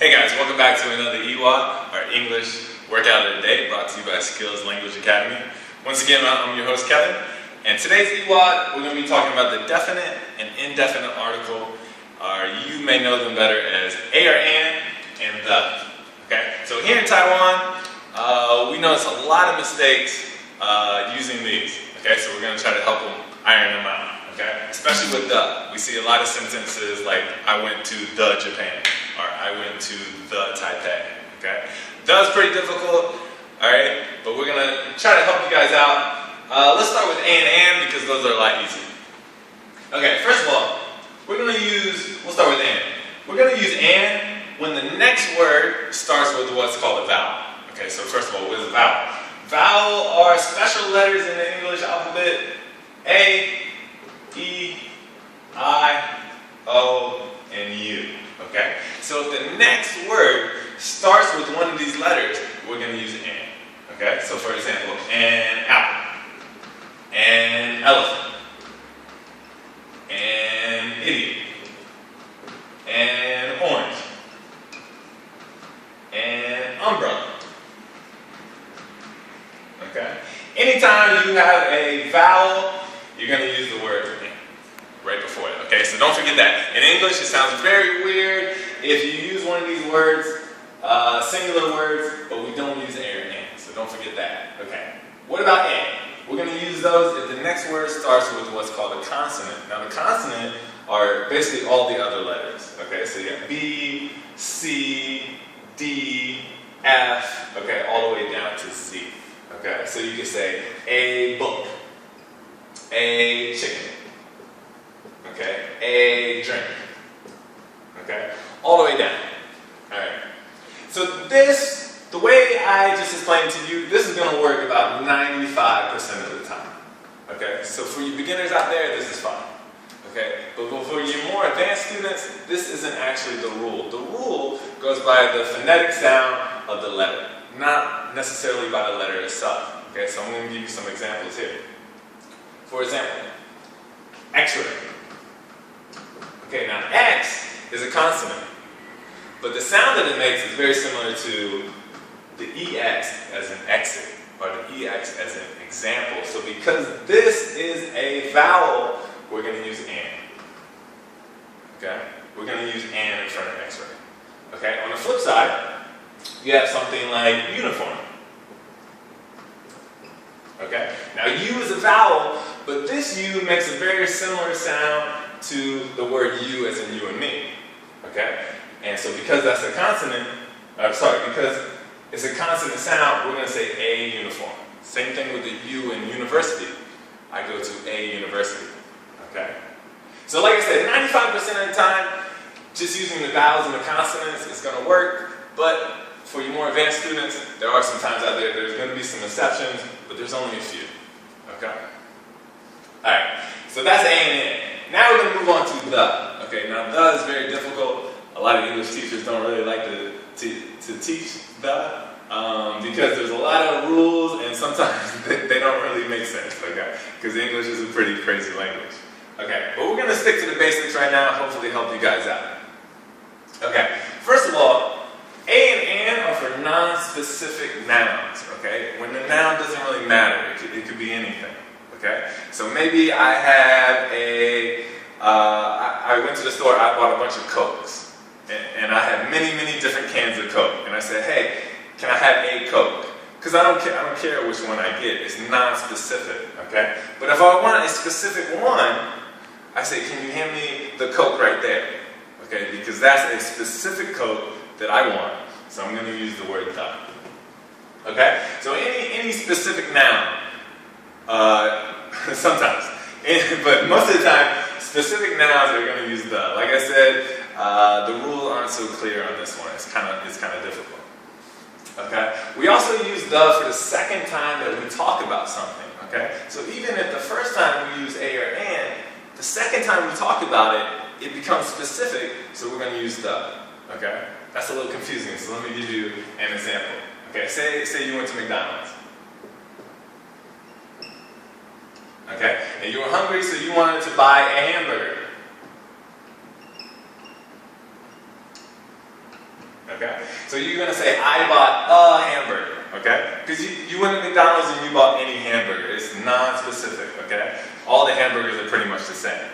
Hey guys, welcome back to another EWOD, our English workout of the day, brought to you by Skills Language Academy. Once again, I'm your host Kevin, and today's EWOD, we're going to be talking about the definite and indefinite article, or you may know them better as a or an and the. Okay, so here in Taiwan, we notice a lot of mistakes using these. Okay, so we're going to try to help them iron them out. Okay, especially with the. We see a lot of sentences like I went to the Japan, or I went to the Taipei. Okay, that's pretty difficult. All right, but we're gonna try to help you guys out. Let's start with and because those are a lot easier. Okay, first of all, we'll start with and. We're gonna use and when the next word starts with what's called a vowel. Okay, so first of all, what is a vowel? Vowel are special letters in the English alphabet: A, E, I, O, and U. Okay? So if the next word starts with one of these letters, we're going to use an. Okay? So for example, an apple, an elephant, an idiot, an orange, an umbrella. Okay? Anytime you have a vowel, you're going to use the word an right before it. Okay, so don't forget that. In English, it sounds very weird if you use one of these words, singular words, but we don't use a or an. So don't forget that. Okay. What about and? We're going to use those if the next word starts with what's called a consonant. Now, the consonant are basically all the other letters. Okay, so you have B, C, D, F, okay, all the way down to Z. Okay, so you can say a book, a chicken, okay, a drink, okay, all the way down. All right. So the way I just explained to you, this is going to work about 95% of the time. Okay. So for you beginners out there, this is fine. Okay. But for your more advanced students, this isn't actually the rule. The rule goes by the phonetic sound of the letter, not necessarily by the letter itself. Okay. So I'm going to give you some examples here. For example, X-ray. Okay, now X is a consonant, but the sound that it makes is very similar to the EX as an exit, or the EX as an example. So because this is a vowel, we're going to use and. Okay? We're going to use and in front of X-ray. Okay? On the flip side, you have something like uniform. Okay? Now U is a vowel, but this U makes a very similar sound to the word you as in you and me. Okay? And so because that's a consonant, because it's a consonant sound, we're going to say a uniform. Same thing with the U in university. I go to a university. Okay? So like I said, 95% of the time, just using the vowels and the consonants is going to work, but for your more advanced students, there are some times out there there's going to be some exceptions, but there's only a few. Okay? Alright, so that's a and n. Now we're going to move on to the. Okay, now the is very difficult. A lot of English teachers don't really like to teach the because there's a lot of rules and sometimes they don't really make sense. Okay, because English is a pretty crazy language. Okay, but we're going to stick to the basics right now. Hopefully, help you guys out. Okay, first of all, a and an are for non-specific nouns. Okay, when the noun doesn't really matter, it could be anything. Okay, so maybe I have I went to the store, I bought a bunch of Cokes, and I have many different cans of Coke, and I said, hey, can I have a Coke? Because I don't care which one I get, it's non-specific, okay? But if I want a specific one, I say, can you hand me the Coke right there? Okay, because that's a specific Coke that I want, so I'm going to use the word the. Okay, so any specific noun, sometimes, but most of the time, specific nouns are going to use the. Like I said, the rules aren't so clear on this one. It's kind of difficult. Okay. We also use the for the second time that we talk about something. Okay. So even if the first time we use a or an, the second time we talk about it, it becomes specific. So we're going to use the. Okay. That's a little confusing. So let me give you an example. Okay. Say you went to McDonald's. Okay, and you were hungry, so you wanted to buy a hamburger. okay? So you're gonna say, I bought a hamburger, okay? Because you went to McDonald's and you bought any hamburger. It's non-specific, okay? All the hamburgers are pretty much the same.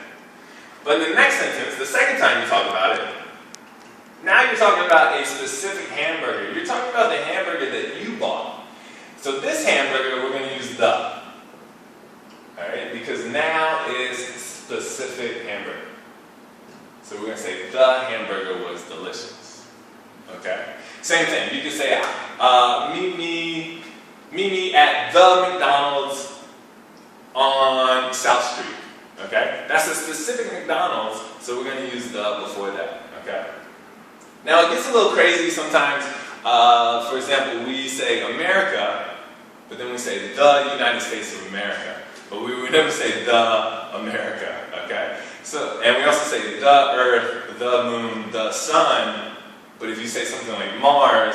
But in the next sentence, the second time you talk about it, now you're talking about a specific hamburger. You're talking about the hamburger that you bought. So this hamburger, we're gonna use the. Alright, because now is specific hamburger. So we're going to say the hamburger was delicious. Okay? Same thing. You can say meet me at the McDonald's on South Street. Okay? That's a specific McDonald's, so we're going to use the before that. Okay? Now it gets a little crazy sometimes. For example, we say America, but then we say the United States of America. But we would never say the America, okay? So, and we also say the Earth, the Moon, the Sun, but if you say something like Mars,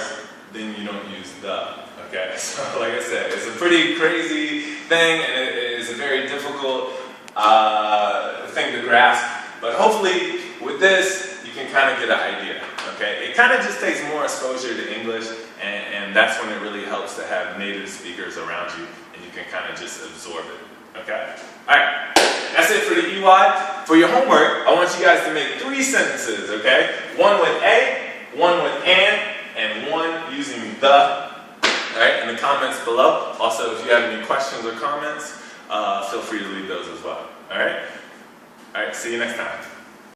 then you don't use the, okay? So like I said, it's a pretty crazy thing, and it is a very difficult thing to grasp, but hopefully with this, you can kind of get an idea, okay? It kind of just takes more exposure to English, and that's when it really helps to have native speakers around you, and you can kind of just absorb it. Okay? Alright, that's it for the EWOD. For your homework, I want you guys to make 3 sentences, okay? One with a, one with and one using the. Alright, in the comments below. Also, if you have any questions or comments, feel free to leave those as well. Alright? Alright, see you next time.